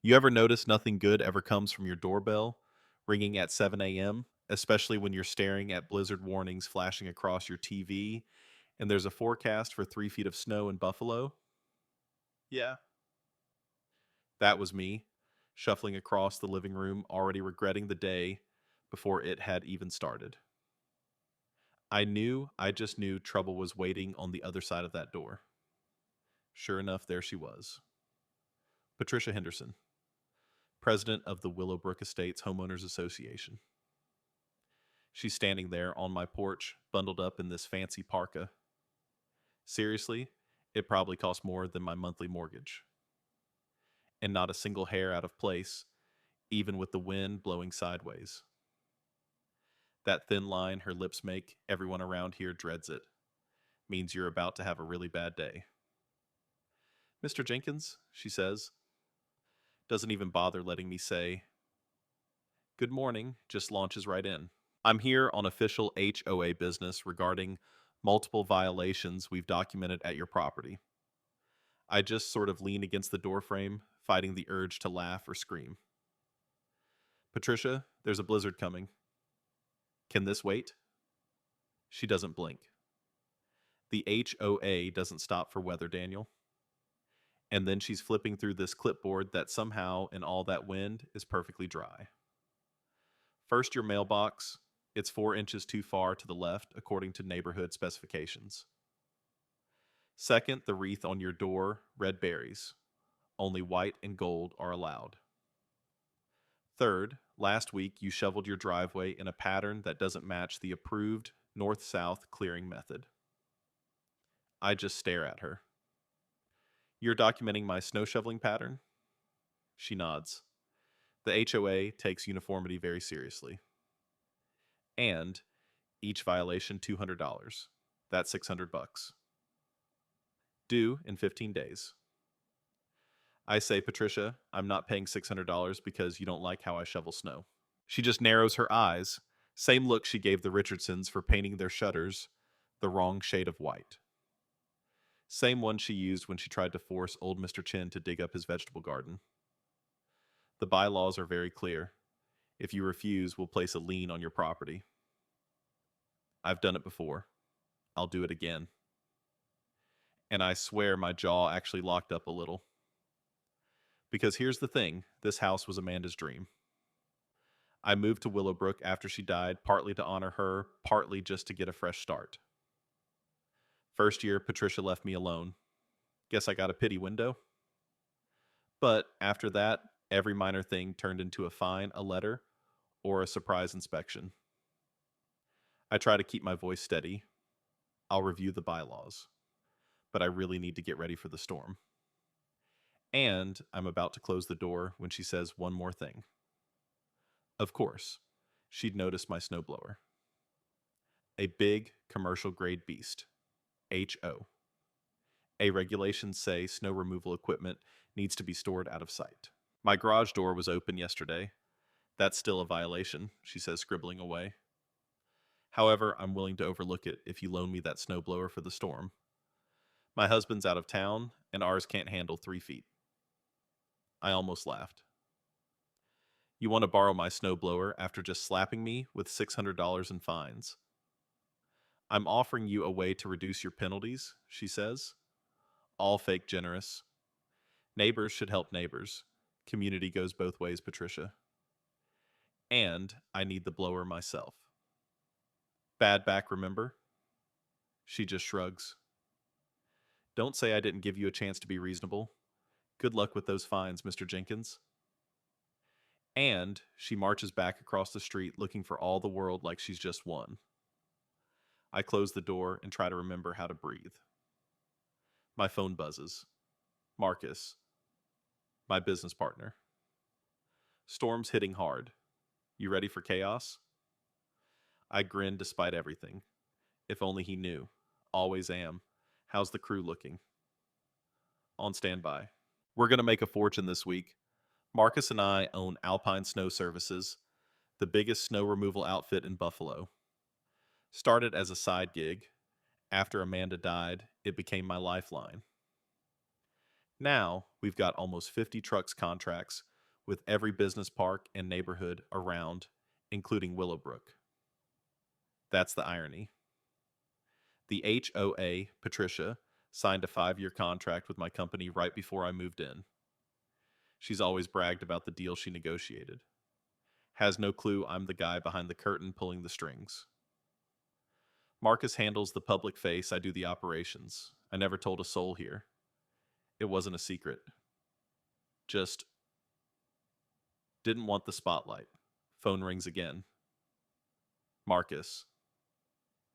You ever notice nothing good ever comes from your doorbell ringing at 7 a.m., especially when you're staring at blizzard warnings flashing across your TV and there's a forecast for 3 feet of snow in Buffalo? Yeah. That was me, shuffling across the living room, already regretting the day before it had even started. I just knew trouble was waiting on the other side of that door. Sure enough, there she was. Patricia Henderson, president of the Willowbrook Estates Homeowners Association. She's standing there on my porch, bundled up in this fancy parka. Seriously, it probably cost more than my monthly mortgage. And not a single hair out of place, even with the wind blowing sideways. That thin line her lips make, everyone around here dreads it. Means you're about to have a really bad day. Mr. Jenkins, she says, doesn't even bother letting me say, good morning, just launches right in. I'm here on official HOA business regarding multiple violations we've documented at your property. I just sort of lean against the doorframe, fighting the urge to laugh or scream. Patricia, there's a blizzard coming. Can this wait? She doesn't blink. The HOA doesn't stop for weather, Daniel. And then she's flipping through this clipboard that somehow, in all that wind, is perfectly dry. First, your mailbox. It's 4 inches too far to the left, according to neighborhood specifications. Second, the wreath on your door, red berries. Only white and gold are allowed. Third, last week you shoveled your driveway in a pattern that doesn't match the approved north-south clearing method. I just stare at her. You're documenting my snow shoveling pattern? She nods. The HOA takes uniformity very seriously. And each violation $200. That's $600. Due in 15 days. I say, Patricia, I'm not paying $600 because you don't like how I shovel snow. She just narrows her eyes, same look she gave the Richardsons for painting their shutters the wrong shade of white. Same one she used when she tried to force old Mr. Chin to dig up his vegetable garden. The bylaws are very clear. If you refuse, we'll place a lien on your property. I've done it before. I'll do it again. And I swear my jaw actually locked up a little. Because here's the thing, this house was Amanda's dream. I moved to Willowbrook after she died, partly to honor her, partly just to get a fresh start. First year, Patricia left me alone. Guess I got a pity window. But after that, every minor thing turned into a fine, a letter, or a surprise inspection. I try to keep my voice steady. I'll review the bylaws. But I really need to get ready for the storm. And I'm about to close the door when she says one more thing. Of course, she'd noticed my snowblower. A big, commercial-grade beast. HO. Regulations say snow removal equipment needs to be stored out of sight. My garage door was open yesterday. That's still a violation, she says, scribbling away. However, I'm willing to overlook it if you loan me that snowblower for the storm. My husband's out of town, and ours can't handle 3 feet. I almost laughed. You want to borrow my snowblower after just slapping me with $600 in fines. I'm offering you a way to reduce your penalties, she says. All fake generous. Neighbors should help neighbors. Community goes both ways, Patricia. And I need the blower myself. Bad back, remember? She just shrugs. Don't say I didn't give you a chance to be reasonable. Good luck with those fines, Mr. Jenkins. And she marches back across the street looking for all the world like she's just won. I close the door and try to remember how to breathe. My phone buzzes. Marcus, my business partner. Storm's hitting hard. You ready for chaos? I grin despite everything. If only he knew. Always am. How's the crew looking? On standby. We're going to make a fortune this week. Marcus and I own Alpine Snow Services, the biggest snow removal outfit in Buffalo. Started as a side gig. After Amanda died, it became my lifeline. Now, we've got almost 50 trucks contracts with every business park and neighborhood around, including Willowbrook. That's the irony. The HOA, Patricia, signed a 5-year contract with my company right before I moved in. She's always bragged about the deal she negotiated. Has no clue I'm the guy behind the curtain pulling the strings. Marcus handles the public face, I do the operations. I never told a soul here. It wasn't a secret. Just didn't want the spotlight. Phone rings again. Marcus,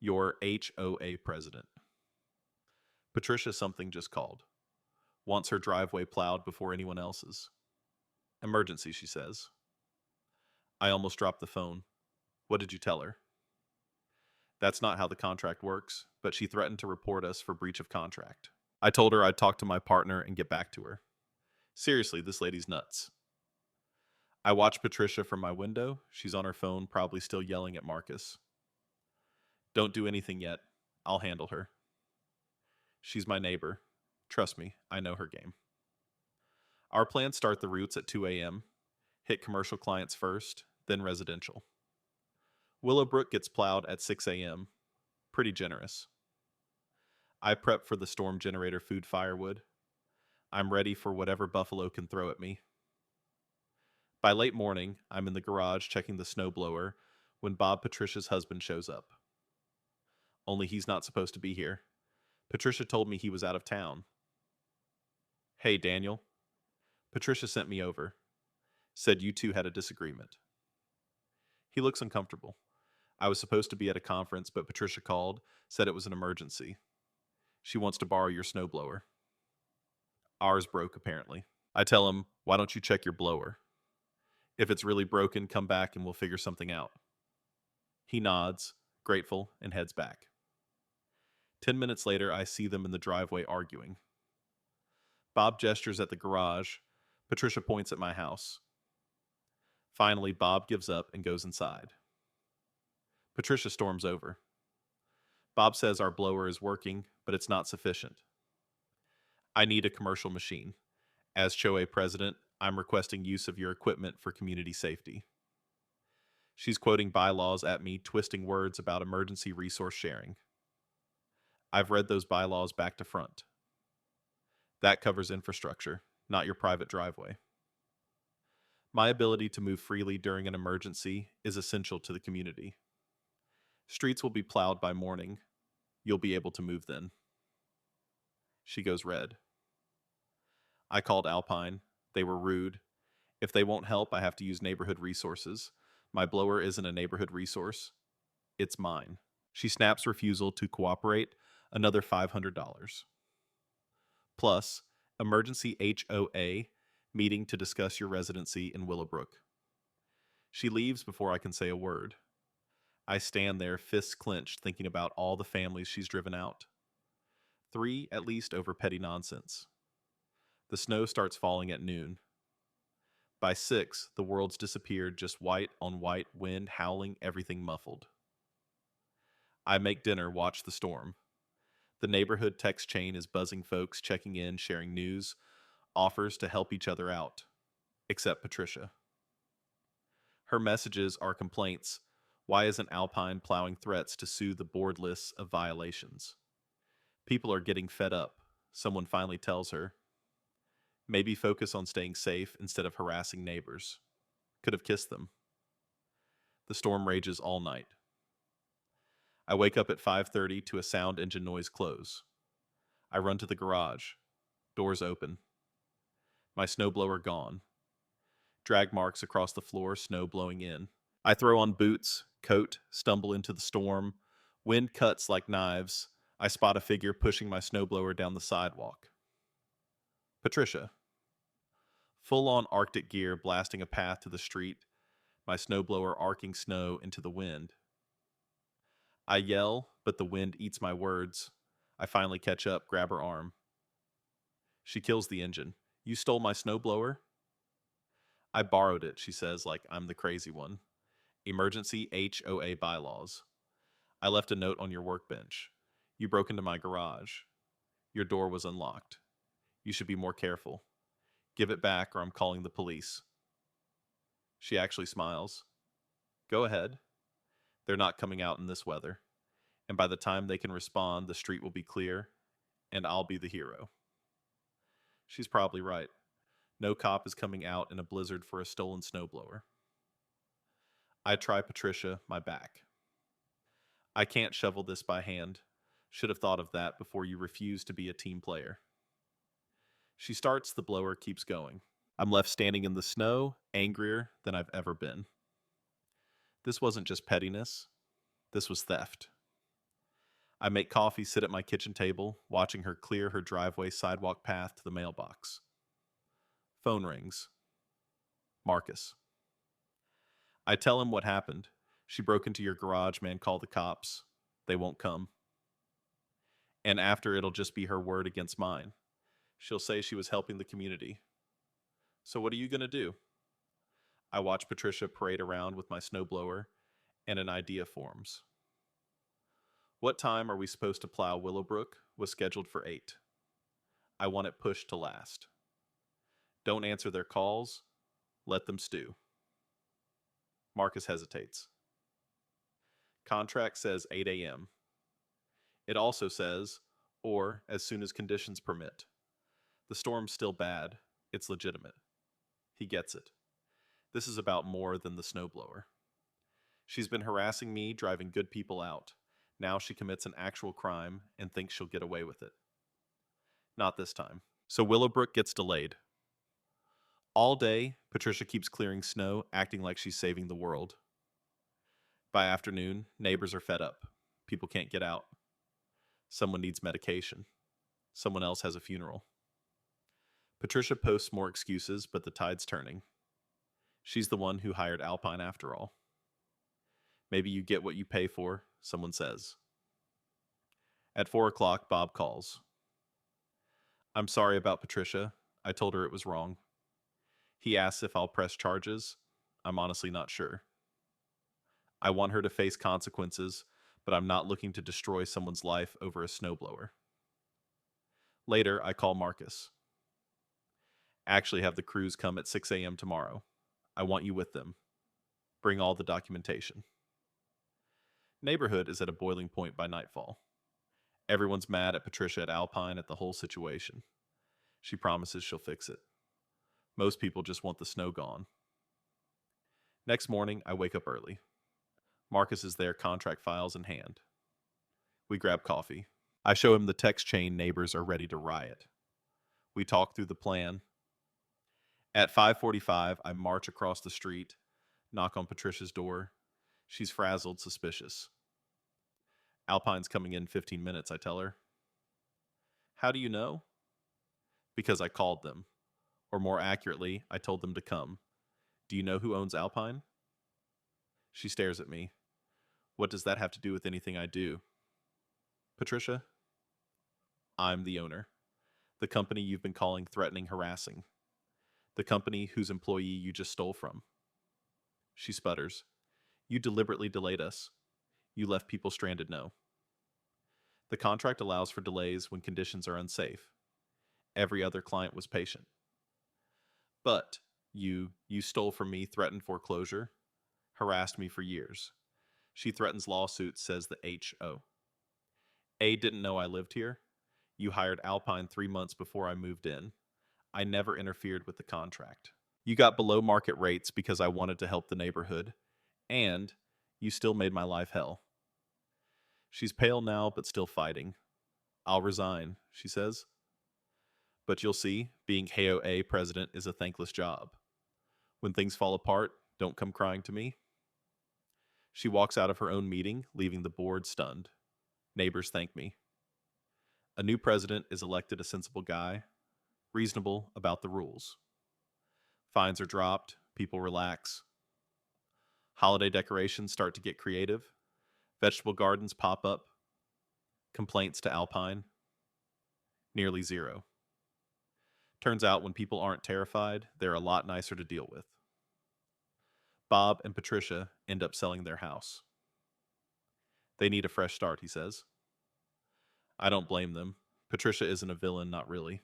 your HOA president. Patricia something just called. Wants her driveway plowed before anyone else's. Emergency, she says. I almost dropped the phone. What did you tell her? That's not how the contract works, but she threatened to report us for breach of contract. I told her I'd talk to my partner and get back to her. Seriously, this lady's nuts. I watch Patricia from my window. She's on her phone, probably still yelling at Marcus. Don't do anything yet. I'll handle her. She's my neighbor. Trust me, I know her game. Our plans start the routes at 2 a.m., hit commercial clients first, then residential. Willowbrook gets plowed at 6 a.m. Pretty generous. I prep for the storm generator food firewood. I'm ready for whatever Buffalo can throw at me. By late morning, I'm in the garage checking the snowblower when Bob, Patricia's husband, shows up. Only he's not supposed to be here. Patricia told me he was out of town. Hey, Daniel. Patricia sent me over. Said you two had a disagreement. He looks uncomfortable. I was supposed to be at a conference, but Patricia called, said it was an emergency. She wants to borrow your snowblower. Ours broke, apparently. I tell him, why don't you check your blower? If it's really broken, come back and we'll figure something out. He nods, grateful, and heads back. 10 minutes later, I see them in the driveway arguing. Bob gestures at the garage. Patricia points at my house. Finally, Bob gives up and goes inside. Patricia storms over. Bob says our blower is working, but it's not sufficient. I need a commercial machine. As HOA president, I'm requesting use of your equipment for community safety. She's quoting bylaws at me, twisting words about emergency resource sharing. I've read those bylaws back to front. That covers infrastructure, not your private driveway. My ability to move freely during an emergency is essential to the community. Streets will be plowed by morning. You'll be able to move then. She goes red. I called Alpine. They were rude. If they won't help, I have to use neighborhood resources. My blower isn't a neighborhood resource. It's mine. She snaps refusal to cooperate, another $500. Plus, emergency HOA meeting to discuss your residency in Willowbrook. She leaves before I can say a word. I stand there, fists clenched, thinking about all the families she's driven out. 3 at least over petty nonsense. The snow starts falling at noon. By 6, the world's disappeared, just white on white, wind howling, everything muffled. I make dinner, watch the storm. The neighborhood text chain is buzzing, folks checking in, sharing news, offers to help each other out. Except Patricia. Her messages are complaints. Why isn't Alpine plowing threats to sue the board lists of violations? People are getting fed up. Someone finally tells her. Maybe focus on staying safe instead of harassing neighbors. Could have kissed them. The storm rages all night. I wake up at 5:30 to a sound engine noise close. I run to the garage. Doors open. My snowblower gone. Drag marks across the floor, snow blowing in. I throw on boots, coat, stumble into the storm. Wind cuts like knives. I spot a figure pushing my snowblower down the sidewalk. Patricia. Full-on Arctic gear blasting a path to the street, my snowblower arcing snow into the wind. I yell, but the wind eats my words. I finally catch up, grab her arm. She kills the engine. You stole my snowblower? I borrowed it, she says, like I'm the crazy one. Emergency HOA bylaws. I left a note on your workbench. You broke into my garage. Your door was unlocked. You should be more careful. Give it back or I'm calling the police. She actually smiles. Go ahead. They're not coming out in this weather. And by the time they can respond, the street will be clear, and I'll be the hero. She's probably right. No cop is coming out in a blizzard for a stolen snowblower. I try Patricia my back. I can't shovel this by hand. Should have thought of that before you refuse to be a team player. She starts, the blower keeps going. I'm left standing in the snow, angrier than I've ever been. This wasn't just pettiness, this was theft. I make coffee, sit at my kitchen table, watching her clear her driveway sidewalk path to the mailbox. Phone rings. Marcus. I tell him what happened. She broke into your garage, man, call the cops. They won't come. And after, it'll just be her word against mine. She'll say she was helping the community. So what are you going to do? I watch Patricia parade around with my snowblower, and an idea forms. What time are we supposed to plow Willowbrook was scheduled for 8. I want it pushed to last. Don't answer their calls. Let them stew. Marcus hesitates. Contract says 8 a.m. It also says, or as soon as conditions permit. The storm's still bad. It's legitimate. He gets it. This is about more than the snowblower. She's been harassing me, driving good people out. Now she commits an actual crime and thinks she'll get away with it. Not this time. So Willowbrook gets delayed. All day, Patricia keeps clearing snow, acting like she's saving the world. By afternoon, neighbors are fed up. People can't get out. Someone needs medication. Someone else has a funeral. Patricia posts more excuses, but the tide's turning. She's the one who hired Alpine after all. Maybe you get what you pay for, someone says. At 4 o'clock, Bob calls. I'm sorry about Patricia. I told her it was wrong. He asks if I'll press charges. I'm honestly not sure. I want her to face consequences, but I'm not looking to destroy someone's life over a snowblower. Later, I call Marcus. Actually have the crews come at 6 a.m. tomorrow. I want you with them. Bring all the documentation. Neighborhood is at a boiling point by nightfall. Everyone's mad at Patricia at Alpine at the whole situation. She promises she'll fix it. Most people just want the snow gone. Next morning, I wake up early. Marcus is there, contract files in hand. We grab coffee. I show him the text chain neighbors are ready to riot. We talk through the plan. At 5:45, I march across the street, knock on Patricia's door. She's frazzled, suspicious. Alpine's coming in 15 minutes, I tell her. How do you know? Because I called them. Or more accurately, I told them to come. Do you know who owns Alpine? She stares at me. What does that have to do with anything I do? Patricia? I'm the owner. The company you've been calling threatening, harassing. The company whose employee you just stole from. She sputters. You deliberately delayed us. You left people stranded, no. The contract allows for delays when conditions are unsafe. Every other client was patient. But you stole from me, threatened foreclosure, harassed me for years. She threatens lawsuit, says the HO. A didn't know I lived here. You hired Alpine 3 months before I moved in. I never interfered with the contract. You got below market rates because I wanted to help the neighborhood, and you still made my life hell. She's pale now, but still fighting. I'll resign, she says. But you'll see, being HOA president is a thankless job. When things fall apart, don't come crying to me. She walks out of her own meeting, leaving the board stunned. Neighbors thank me. A new president is elected, a sensible guy, reasonable about the rules. Fines are dropped, people relax. Holiday decorations start to get creative. Vegetable gardens pop up. Complaints to Alpine. Nearly zero. Turns out when people aren't terrified, they're a lot nicer to deal with. Bob and Patricia end up selling their house. They need a fresh start, he says. I don't blame them. Patricia isn't a villain, not really.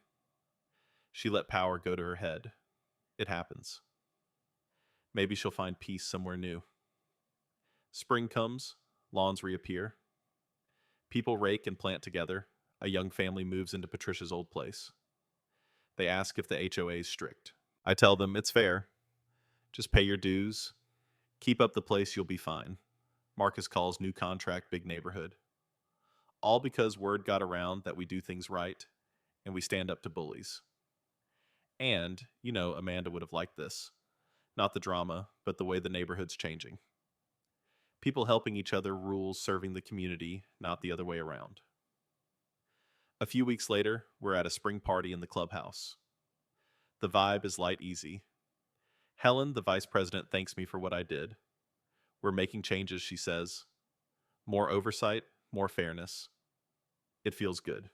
She let power go to her head. It happens. Maybe she'll find peace somewhere new. Spring comes, lawns reappear. People rake and plant together. A young family moves into Patricia's old place. They ask if the HOA is strict. I tell them it's fair. Just pay your dues. Keep up the place, you'll be fine. Marcus calls new contract big neighborhood. All because word got around that we do things right and we stand up to bullies. And, Amanda would have liked this. Not the drama, but the way the neighborhood's changing. People helping each other rules serving the community, not the other way around. A few weeks later, we're at a spring party in the clubhouse. The vibe is light easy. Helen, the vice president, thanks me for what I did. We're making changes, she says. More oversight, more fairness. It feels good.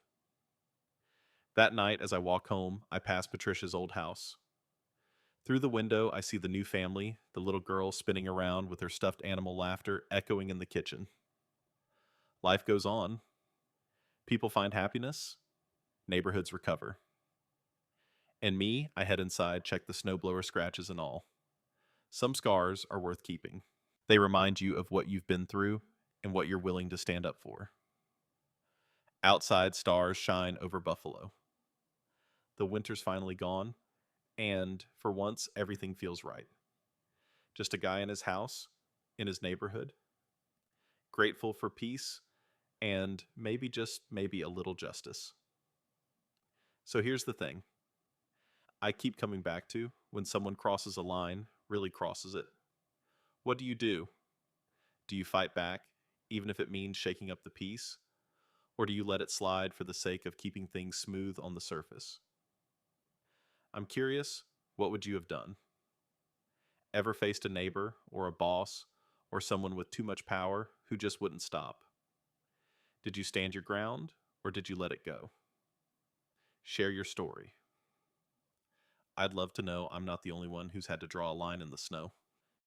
That night, as I walk home, I pass Patricia's old house. Through the window, I see the new family, the little girl spinning around with her stuffed animal laughter echoing in the kitchen. Life goes on. People find happiness. Neighborhoods recover. And me, I head inside, check the snowblower scratches and all. Some scars are worth keeping. They remind you of what you've been through and what you're willing to stand up for. Outside, stars shine over Buffalo. The winter's finally gone, and for once, everything feels right. Just a guy in his house, in his neighborhood, grateful for peace, and maybe a little justice. So here's the thing. I keep coming back to when someone crosses a line, really crosses it. What do? Do you fight back, even if it means shaking up the peace? Or do you let it slide for the sake of keeping things smooth on the surface? I'm curious, what would you have done? Ever faced a neighbor or a boss or someone with too much power who just wouldn't stop? Did you stand your ground or did you let it go? Share your story. I'd love to know I'm not the only one who's had to draw a line in the snow.